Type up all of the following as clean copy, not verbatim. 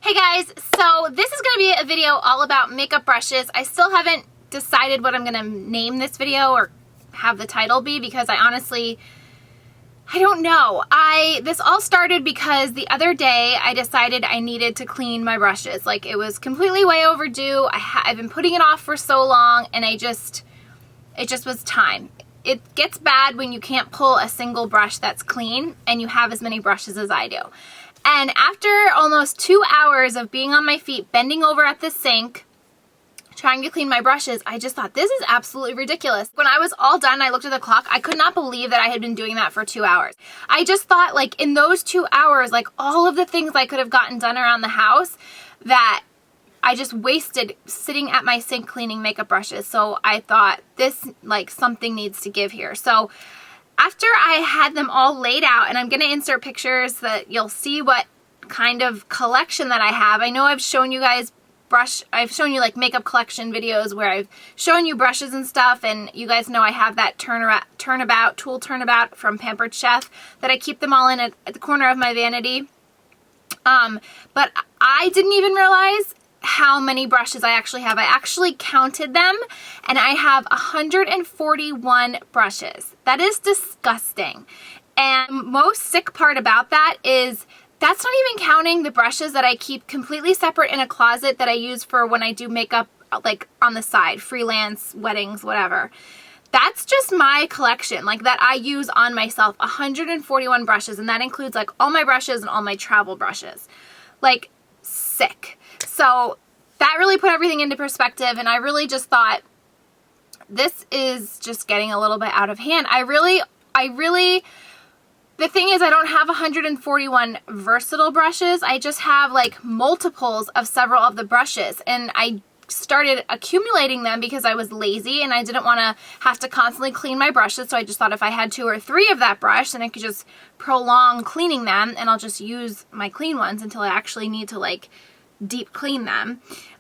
Hey guys, so this is going to be a video all about makeup brushes. I still haven't decided what I'm going to name this video or have the title be because I don't know. This all started because the other day I decided I needed to clean my brushes. Like, it was completely way overdue. I've been putting it off for so long, and it just was time. It gets bad when you can't pull a single brush that's clean and you have as many brushes as I do. And after almost 2 hours of being on my feet, bending over at the sink, trying to clean my brushes, I just thought, this is absolutely ridiculous. When I was all done, I looked at the clock. I could not believe that I had been doing that for 2 hours. I just thought, like, in those 2 hours, like, all of the things I could have gotten done around the house that I just wasted sitting at my sink cleaning makeup brushes. So I thought, this, like, something needs to give here. So after I had them all laid out, and I'm going to insert pictures so that you'll see what kind of collection that I have. I know I've shown you guys I've shown you like makeup collection videos where I've shown you brushes and stuff, and you guys know I have that tool turnabout from Pampered Chef that I keep them all in at the corner of my vanity. But I didn't even realize how many brushes I actually have. I actually counted them, and I have 141 brushes. That is disgusting. And most sick part about that is that's not even counting the brushes that I keep completely separate in a closet that I use for when I do makeup, like on the side, freelance, weddings, whatever. That's just my collection, like that I use on myself, 141 brushes, and that includes like all my brushes and all my travel brushes. Like, sick. So that really put everything into perspective, and I really just thought, this is just getting a little bit out of hand. The thing is, I don't have 141 versatile brushes. I just have like multiples of several of the brushes, and I started accumulating them because I was lazy and I didn't want to have to constantly clean my brushes. So I just thought if I had 2 or 3 of that brush, then I could just prolong cleaning them, and I'll just use my clean ones until I actually need to like deep clean them.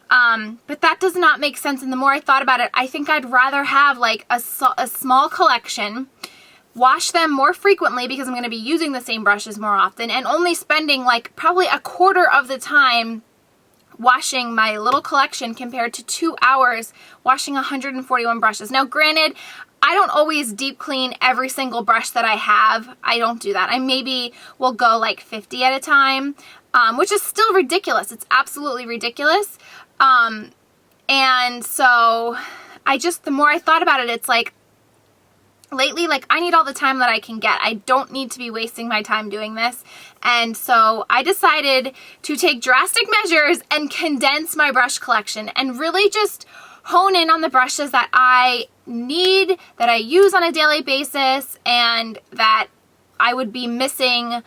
But that does not make sense. And the more I thought about it, I think I'd rather have like a small collection, wash them more frequently because I'm going to be using the same brushes more often, and only spending like probably a quarter of the time washing my little collection compared to 2 hours washing 141 brushes. Now, granted, I don't always deep clean every single brush that I have. I don't do that. I maybe will go like 50 at a time, which is still ridiculous. It's absolutely ridiculous. And so the more I thought about it, it's like, lately, like, I need all the time that I can get. I don't need to be wasting my time doing this. And so I decided to take drastic measures and condense my brush collection and really just hone in on the brushes that I need, that I use on a daily basis, and that I would be missing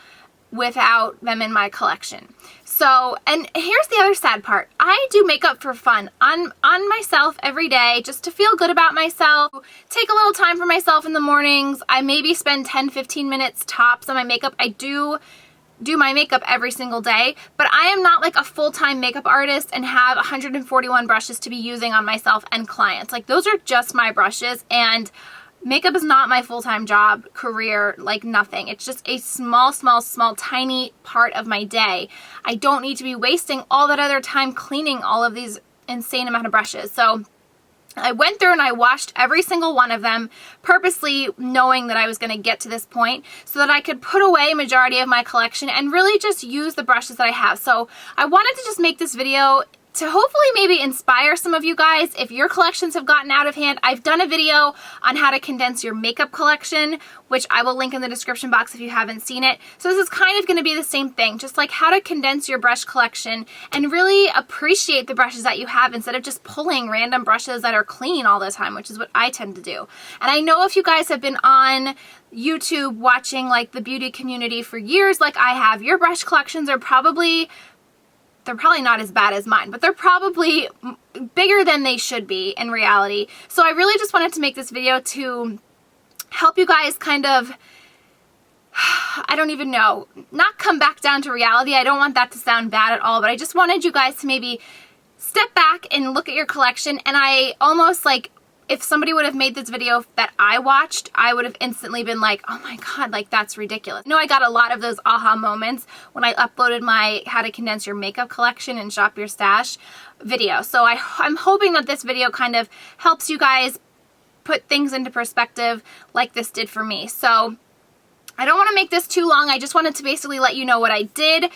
without them in my collection. So, and here's the other sad part. I do makeup for fun on myself every day, just to feel good about myself, take a little time for myself in the mornings. I maybe spend 10-15 minutes tops on my makeup. I do my makeup every single day, but I am not like a full-time makeup artist and have 141 brushes to be using on myself and clients. Like, those are just my brushes, and makeup is not my full-time job, career, like nothing. It's just a small, tiny part of my day. I don't need to be wasting all that other time cleaning all of these insane amount of brushes. So I went through and I washed every single one of them, purposely knowing that I was going to get to this point so that I could put away a majority of my collection and really just use the brushes that I have. So I wanted to just make this video to hopefully maybe inspire some of you guys if your collections have gotten out of hand. I've done a video on how to condense your makeup collection, which I will link in the description box if you haven't seen it. So this is kind of going to be the same thing, just like how to condense your brush collection and really appreciate the brushes that you have instead of just pulling random brushes that are clean all the time, which is what I tend to do. And I know if you guys have been on YouTube watching like the beauty community for years like I have, your brush collections are probably not as bad as mine, but they're probably bigger than they should be in reality. So I really just wanted to make this video to help you guys kind of, I don't even know, not come back down to reality. I don't want that to sound bad at all, but I just wanted you guys to maybe step back and look at your collection. And I almost like if somebody would have made this video that I watched, I would have instantly been like, oh my God, like that's ridiculous. I got a lot of those aha moments when I uploaded my how to condense your makeup collection and shop your stash video. So I'm hoping that this video kind of helps you guys put things into perspective like this did for me. So I don't want to make this too long. I just wanted to basically let you know what I did.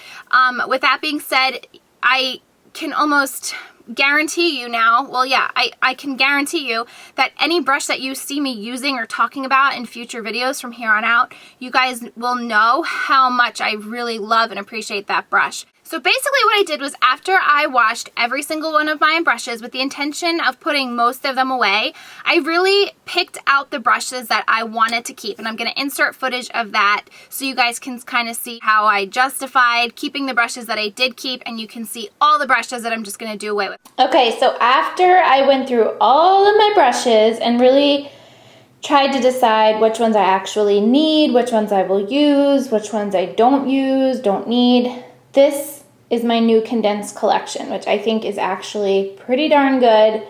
With that being said, I can almost guarantee you now, well, yeah, I can guarantee you that any brush that you see me using or talking about in future videos from here on out, you guys will know how much I really love and appreciate that brush. So basically what I did was, after I washed every single one of my brushes with the intention of putting most of them away, I really picked out the brushes that I wanted to keep. And I'm going to insert footage of that so you guys can kind of see how I justified keeping the brushes that I did keep, and you can see all the brushes that I'm just going to do away with. Okay, so after I went through all of my brushes and really tried to decide which ones I actually need, which ones I will use, which ones I don't need, this is my new Condense collection, which I think is actually pretty darn good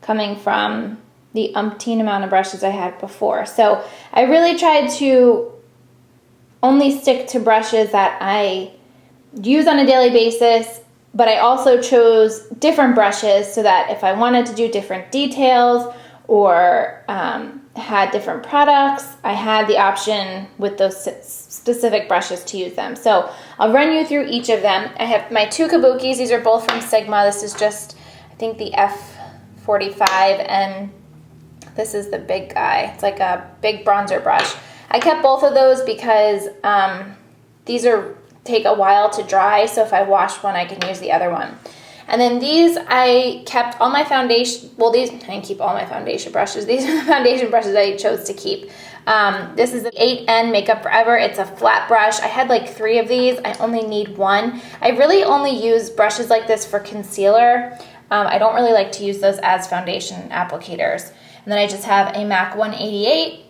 coming from the umpteen amount of brushes I had before. So I really tried to only stick to brushes that I use on a daily basis, but I also chose different brushes so that if I wanted to do different details or had different products, I had the option with those specific brushes to use them. So I'll run you through each of them. I have my two kabukis. These are both from Sigma. This is just, I think, the F45, and this is the big guy. It's like a big bronzer brush. I kept both of those because these take a while to dry, so if I wash one, I can use the other one. And then these, I kept all my foundation, well, these, I didn't keep all my foundation brushes. These are the foundation brushes I chose to keep. This is the 8N Makeup Forever. It's a flat brush. I had like 3 of these. I only need 1. I really only use brushes like this for concealer. I don't really like to use those as foundation applicators. And then I just have a MAC 188.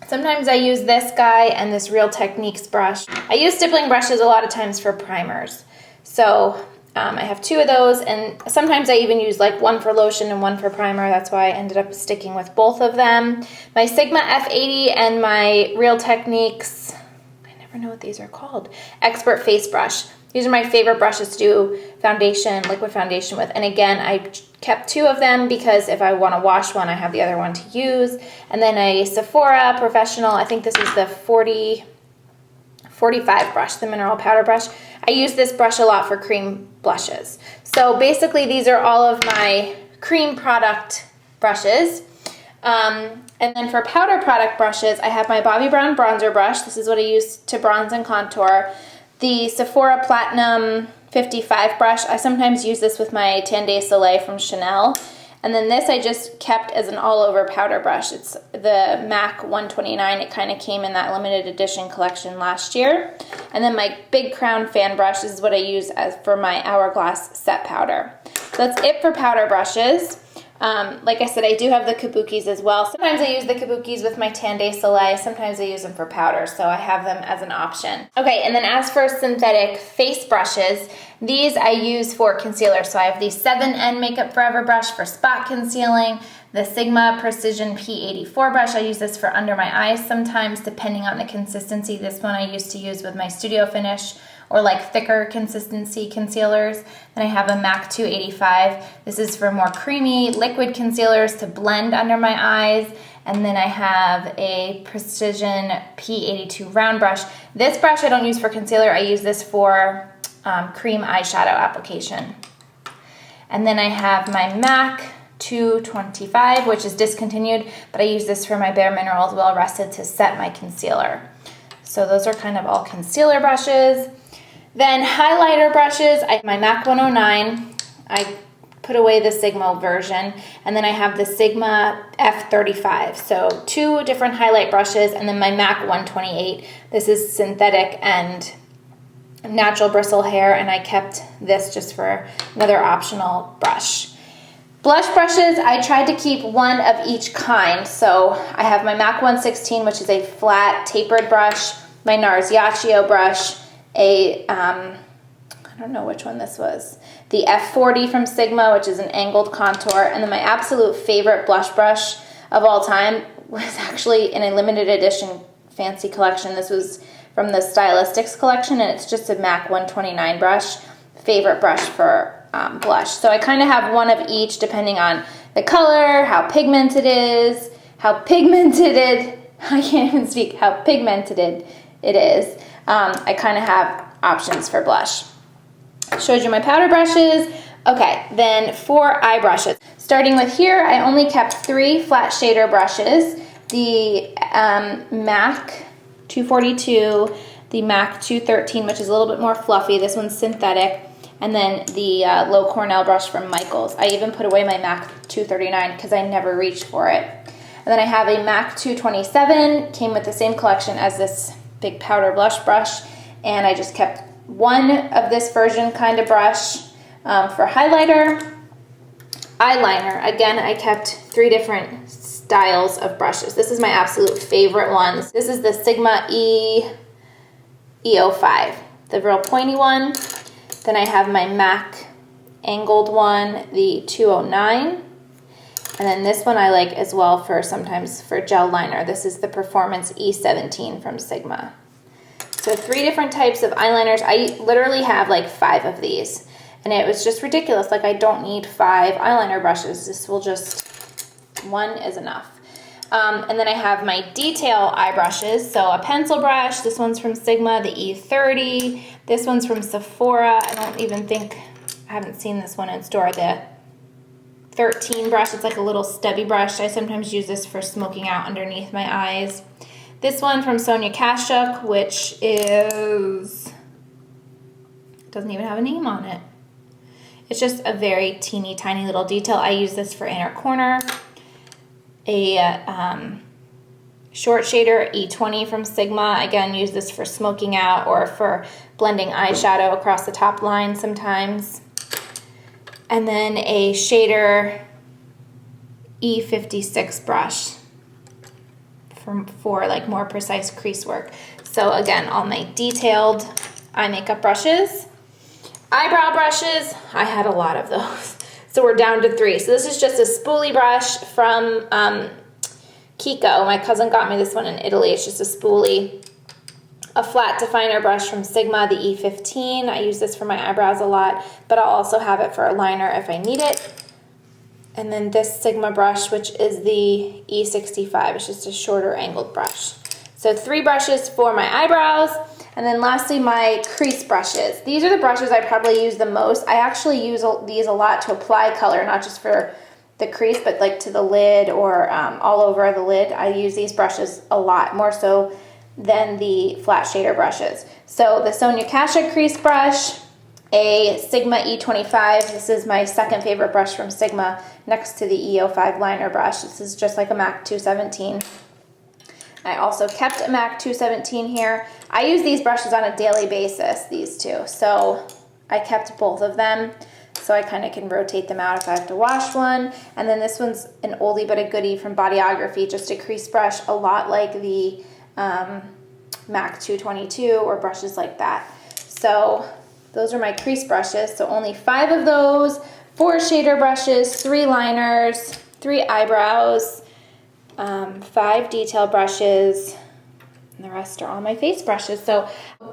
Sometimes I use this guy and this Real Techniques brush. I use stippling brushes a lot of times for primers. So I have 2 of those, and sometimes I even use like one for lotion and one for primer. That's why I ended up sticking with both of them. My Sigma F80 and my Real Techniques, I never know what these are called, Expert Face Brush. These are my favorite brushes to do foundation, liquid foundation with. And again, I kept 2 of them because if I want to wash one, I have the other one to use. And then a Sephora Professional, I think this is the 45 brush, the mineral powder brush. I use this brush a lot for cream blushes. So basically these are all of my cream product brushes. And then for powder product brushes, I have my Bobbi Brown bronzer brush. This is what I use to bronze and contour. The Sephora Platinum 55 brush. I sometimes use this with my Tan de Soleil from Chanel. And then this I just kept as an all-over powder brush. It's the MAC 129. It kind of came in that limited edition collection last year. And then my Big Crown fan brush is what I use as for my Hourglass set powder. So that's it for powder brushes. Like I said, I do have the kabukis as well. Sometimes I use the kabukis with my Tan de Soleil. Sometimes I use them for powder, so I have them as an option. Okay, and then as for synthetic face brushes, these I use for concealer. So I have the 7N Makeup Forever brush for spot concealing, the Sigma Precision P84 brush. I use this for under my eyes sometimes, depending on the consistency. This one I used to use with my Studio Finish or like thicker consistency concealers. Then I have a MAC 285. This is for more creamy liquid concealers to blend under my eyes. And then I have a Precision P82 round brush. This brush I don't use for concealer. I use this for cream eyeshadow application. And then I have my MAC 225, which is discontinued, but I use this for my Bare Minerals Well Rested to set my concealer. So those are kind of all concealer brushes. Then highlighter brushes, I have my MAC 109. I put away the Sigma version, and then I have the Sigma F35. So 2 different highlight brushes, and then my MAC 128. This is synthetic and natural bristle hair, and I kept this just for another optional brush. Blush brushes, I tried to keep 1 of each kind. So I have my MAC 116, which is a flat tapered brush, my NARS Yaccio brush, I don't don't know which one this was. The F40 from Sigma, which is an angled contour. And then my absolute favorite blush brush of all time was actually in a limited edition fancy collection. This was from the Stylistics collection, and it's just a MAC 129 brush. Favorite brush for blush. So I kind of have one of each depending on the color, how pigmented it is, how pigmented it is. I kind of have options for blush. Showed you my powder brushes. Okay, then for eye brushes. Starting with here, I only kept 3 flat shader brushes. The MAC 242, the MAC 213, which is a little bit more fluffy. This one's synthetic. And then the low Cornell brush from Michaels. I even put away my MAC 239 because I never reached for it. And then I have a MAC 227, came with the same collection as this big powder blush brush. And I just kept one of this version kind of brush for highlighter. Eyeliner, again, I kept 3 different styles of brushes. This is my absolute favorite ones. This is the Sigma E05, the real pointy one. Then I have my MAC angled one, the 209. And then this one I like as well for sometimes for gel liner. This is the Performance E17 from Sigma. So 3 different types of eyeliners. I literally have like 5 of these. And it was just ridiculous. Like I don't need 5 eyeliner brushes. This will just, 1 is enough. And then I have my detail eye brushes. So a pencil brush. This one's from Sigma, the E30. This one's from Sephora. I haven't seen this one in store. The 13 brush. It's like a little stubby brush. I sometimes use this for smoking out underneath my eyes. This one from Sonia Kashuk, which is, doesn't even have a name on it. It's just a very teeny tiny little detail. I use this for inner corner. A short shader, E20 from Sigma. Again, use this for smoking out or for blending eyeshadow across the top line sometimes. And then a shader E56 brush for like more precise crease work. So again, all my detailed eye makeup brushes. Eyebrow brushes, I had a lot of those. So we're down to 3. So this is just a spoolie brush from Kiko. My cousin got me this one in Italy. It's just a spoolie. A flat definer brush from Sigma, the E15. I use this for my eyebrows a lot, but I'll also have it for a liner if I need it. And then this Sigma brush, which is the E65. It's just a shorter angled brush. So 3 brushes for my eyebrows. And then lastly, my crease brushes. These are the brushes I probably use the most. I actually use these a lot to apply color, not just for the crease, but like to the lid or all over the lid. I use these brushes a lot, more so than the flat shader brushes. So the Sonia Kashuk crease brush, a Sigma E25. This is my second favorite brush from Sigma, next to the E05 liner brush. This is just like a MAC 217. I also kept a MAC 217 here. I use these brushes on a daily basis, these two. So I kept both of them. So I kind of can rotate them out if I have to wash one. And then this one's an oldie but a goodie from Bodyography, just a crease brush, a lot like the MAC 222 or brushes like that. So those are my crease brushes. So only 5 of those, 4 shader brushes, 3 liners, 3 eyebrows, 5 detail brushes, and the rest are all my face brushes. So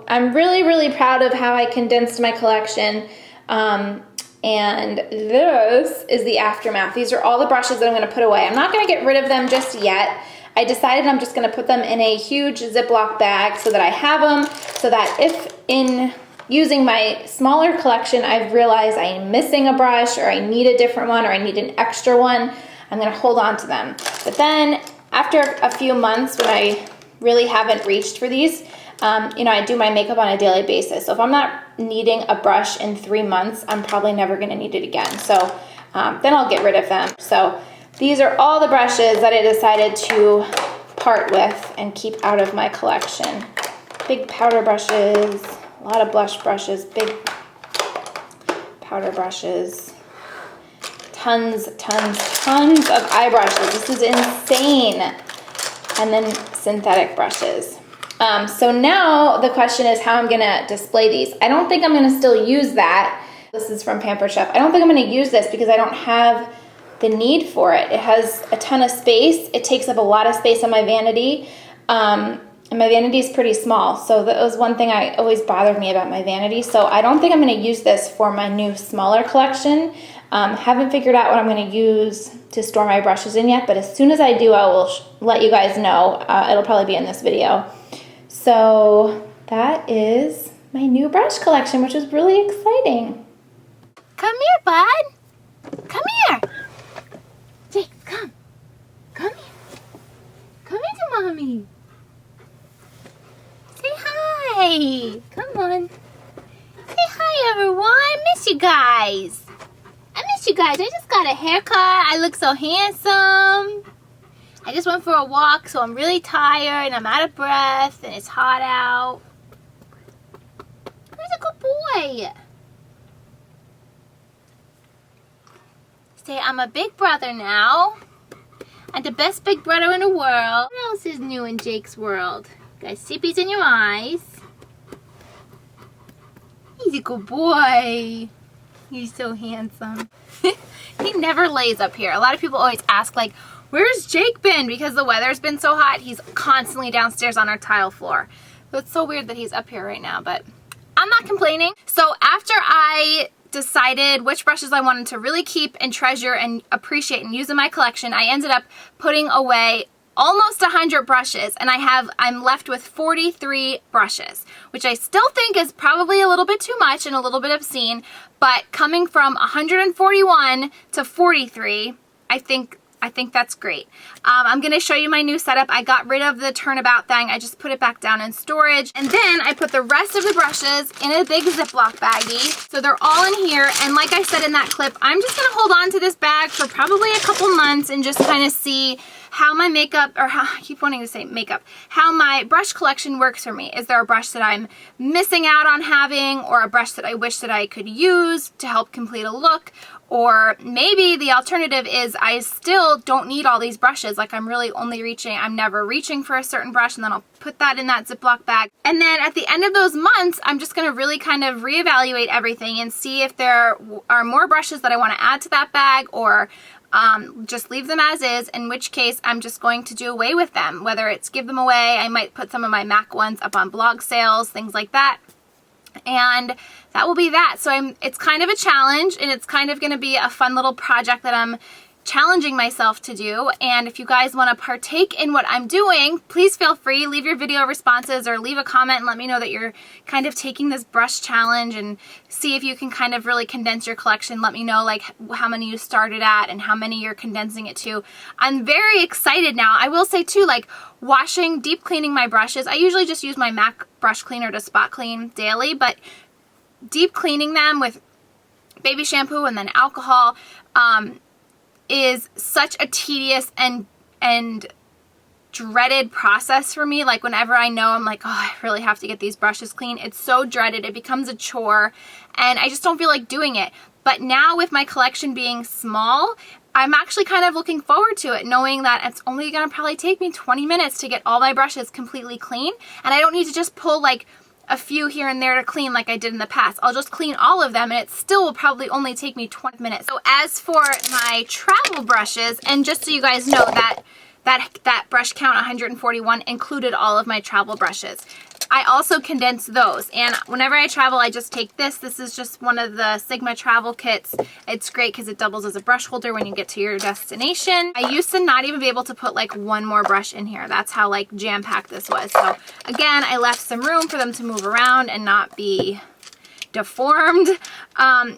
I'm really, really proud of how I condensed my collection. And this is the aftermath. These are all the brushes that I'm going to put away. I'm not going to get rid of them just yet. I decided I'm just going to put them in a huge Ziploc bag so that I have them, so that if in using my smaller collection I've realized I'm missing a brush or I need a different one or I need an extra one, I'm going to hold on to them. But then after a few months when I really haven't reached for these, I do my makeup on a daily basis. So if I'm not needing a brush in 3 months, I'm probably never going to need it again. So then I'll get rid of them. So these are all the brushes that I decided to part with and keep out of my collection. Big powder brushes, a lot of blush brushes, big powder brushes, tons of eye brushes. This is insane. And then synthetic brushes. So now the question is how I'm gonna display these. I don't think I'm gonna still use that. This is from Pampered Chef. I don't think I'm gonna use this because I don't have the need for it. It has a ton of space. It takes up a lot of space on my vanity. And my vanity is pretty small. So that was one thing I always bothered me about my vanity. So I don't think I'm gonna use this for my new smaller collection. Haven't figured out what I'm gonna use to store my brushes in yet, but as soon as I do, I will let you guys know. It'll probably be in this video. So that is my new brush collection, which is really exciting. Come here, bud. Come here. Jake, come. Come here. Come here to mommy. Say hi. Come on. Say hi, everyone. I miss you guys. I miss you guys. I just got a haircut. I look so handsome. I just went for a walk, so I'm really tired and I'm out of breath and it's hot out. Where's a good boy? Say, I'm a big brother now. I'm the best big brother in the world. What else is new in Jake's world? Got sippies in your eyes. He's a good boy. He's so handsome. He never lays up here. A lot of people always ask, like, where's Jake been? Because the weather's been so hot, he's constantly downstairs on our tile floor. So it's so weird that he's up here right now, but I'm not complaining. So after I decided which brushes I wanted to really keep and treasure and appreciate and use in my collection, I ended up putting away almost 100 brushes, and I'm left with 43 brushes, which I still think is probably a little bit too much and a little bit obscene, but coming from 141 to 43, I think that's great. I'm going to show you my new setup. I got rid of the turnabout thing. I just put it back down in storage. And then I put the rest of the brushes in a big Ziploc baggie. So they're all in here. And like I said in that clip, I'm just going to hold on to this bag for probably a couple months and just kind of see how my makeup, or how, I keep wanting to say makeup, how my brush collection works for me. Is there a brush that I'm missing out on having, or a brush that I wish that I could use to help complete a look? Or maybe the alternative is I still don't need all these brushes. Like I'm never reaching for a certain brush, and then I'll put that in that Ziploc bag. And then at the end of those months, I'm just gonna really kind of reevaluate everything and see if there are more brushes that I wanna add to that bag, or just leave them as is, in which case I'm just going to do away with them. Whether it's give them away, I might put some of my MAC ones up on blog sales, things like that. And that will be that. So it's kind of a challenge, and it's kind of going to be a fun little project that I'm challenging myself to do. And if you guys want to partake in what I'm doing, please feel free, leave your video responses or leave a comment and let me know that you're kind of taking this brush challenge, and see if you can kind of really condense your collection. Let me know like how many you started at and how many you're condensing it to. I'm very excited now. I will say too, like deep cleaning my brushes, I usually just use my MAC brush cleaner to spot clean daily, but deep cleaning them with baby shampoo and then alcohol is such a tedious and dreaded process for me. Like whenever I know I'm like, oh, I really have to get these brushes clean, it's so dreaded. It becomes a chore and I just don't feel like doing it. But now with my collection being small, I'm actually kind of looking forward to it, knowing that it's only gonna probably take me 20 minutes to get all my brushes completely clean, and I don't need to just pull like a few here and there to clean like I did in the past. I'll just clean all of them and it still will probably only take me 20 minutes. So as for my travel brushes, and just so you guys know that brush count 141 included all of my travel brushes. I also condense those, and whenever I travel I just take this. This is just one of the Sigma travel kits. It's great because it doubles as a brush holder when you get to your destination. I used to not even be able to put like one more brush in here. That's how like jam-packed this was. So again, I left some room for them to move around and not be deformed.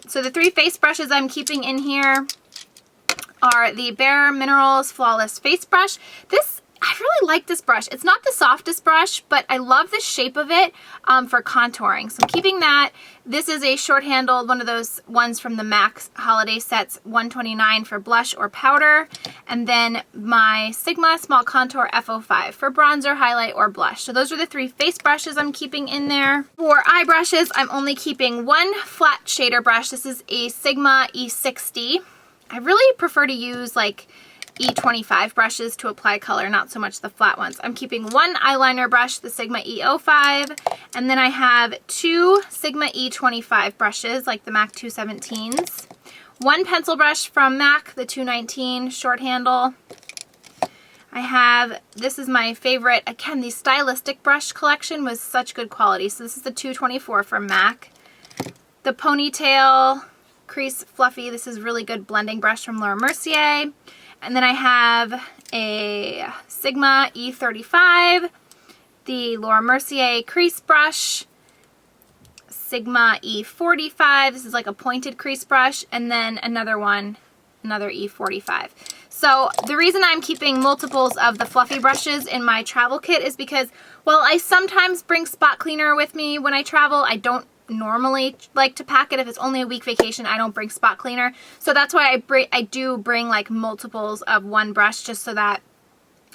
So the 3 face brushes I'm keeping in here are the Bare Minerals Flawless Face Brush. I really like this brush. It's not the softest brush, but I love the shape of it for contouring. So I'm keeping that. This is a short-handled, one of those ones from the MAC holiday sets, $129 for blush or powder. And then my Sigma Small Contour F05 for bronzer, highlight, or blush. So those are the 3 face brushes I'm keeping in there. For eye brushes, I'm only keeping one flat shader brush. This is a Sigma E60. I really prefer to use like E25 brushes to apply color, not so much the flat ones. I'm keeping one eyeliner brush, the Sigma E05, and then I have two Sigma E25 brushes, like the MAC 217s. One pencil brush from MAC, the 219 short handle. I have, this is my favorite, again, the stylistic brush collection was such good quality. So this is the 224 from MAC. The ponytail crease fluffy, this is really good blending brush from Laura Mercier. And then I have a Sigma E35, the Laura Mercier crease brush, Sigma E45, this is like a pointed crease brush, and then another one, another E45. So the reason I'm keeping multiples of the fluffy brushes in my travel kit is because while I sometimes bring spot cleaner with me when I travel, I don't normally like to pack it. If it's only a week vacation, I don't bring spot cleaner. So that's why I do bring like multiples of one brush, just so that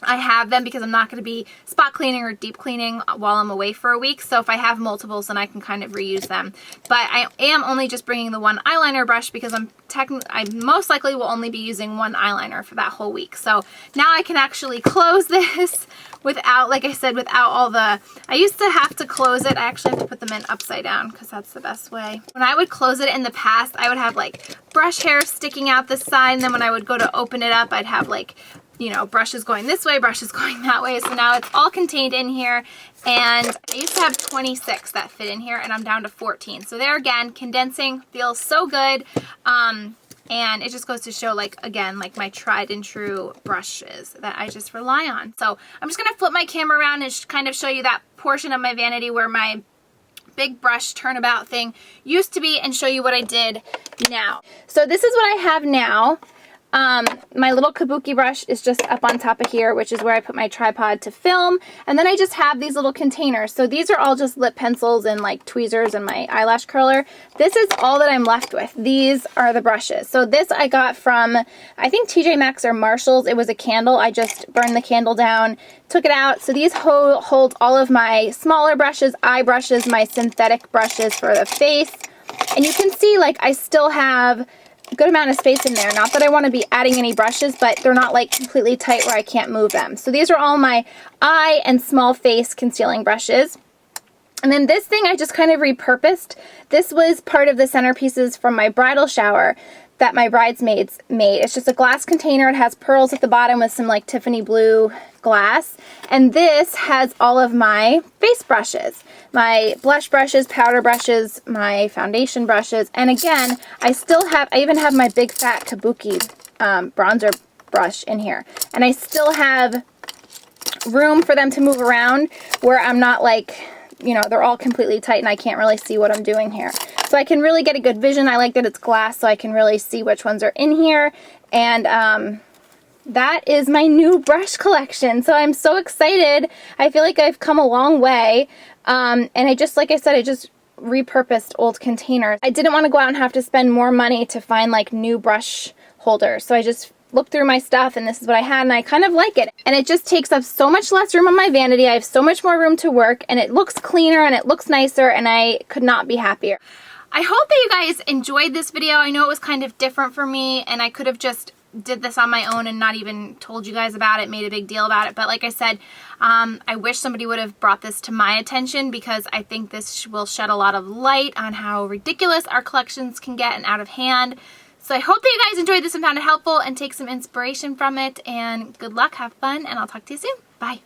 I have them, because I'm not going to be spot cleaning or deep cleaning while I'm away for a week. So if I have multiples, then I can kind of reuse them. But I am only just bringing the one eyeliner brush because I most likely will only be using one eyeliner for that whole week. So now I can actually close this without, like I said, without all the, I used to have to close it. I actually have to put them in upside down because that's the best way. When I would close it in the past, I would have like brush hair sticking out the side, and then when I would go to open it up, I'd have like, you know, brushes going this way, brushes going that way. So now it's all contained in here, and I used to have 26 that fit in here, and I'm down to 14. So there again, condensing feels so good. And it just goes to show, like, again, like my tried and true brushes that I just rely on. So I'm just going to flip my camera around and kind of show you that portion of my vanity where my big brush turnabout thing used to be, and show you what I did now. So this is what I have now. My little kabuki brush is just up on top of here, which is where I put my tripod to film. And then I just have these little containers. So these are all just lip pencils and like tweezers and my eyelash curler. This is all that I'm left with. These are the brushes. So this I got from, I think TJ Maxx or Marshall's. It was a candle. I just burned the candle down, took it out. So these hold all of my smaller brushes, eye brushes, my synthetic brushes for the face. And you can see, like, I still have a good amount of space in there. Not that I want to be adding any brushes, but they're not like completely tight where I can't move them. So these are all my eye and small face concealing brushes. And then this thing I just kind of repurposed. This was part of the centerpieces from my bridal shower that my bridesmaids made. It's just a glass container. It has pearls at the bottom with some like Tiffany blue glass. And this has all of my face brushes. My blush brushes, powder brushes, my foundation brushes. And again, I even have my big fat kabuki bronzer brush in here. And I still have room for them to move around where I'm not like, you know, they're all completely tight and I can't really see what I'm doing here. So I can really get a good vision. I like that it's glass, so I can really see which ones are in here. And that is my new brush collection. So I'm so excited. I feel like I've come a long way. And I just, like I said, I just repurposed old containers. I didn't want to go out and have to spend more money to find like new brush holders. So I just looked through my stuff, and this is what I had, and I kind of like it. And it just takes up so much less room on my vanity. I have so much more room to work, and it looks cleaner and it looks nicer, and I could not be happier. I hope that you guys enjoyed this video. I know it was kind of different for me, and I could have just did this on my own and not even told you guys about it, made a big deal about it. But like I said, I wish somebody would have brought this to my attention, because I think this will shed a lot of light on how ridiculous our collections can get and out of hand. So I hope that you guys enjoyed this and found it helpful and take some inspiration from it. And good luck, have fun, and I'll talk to you soon. Bye.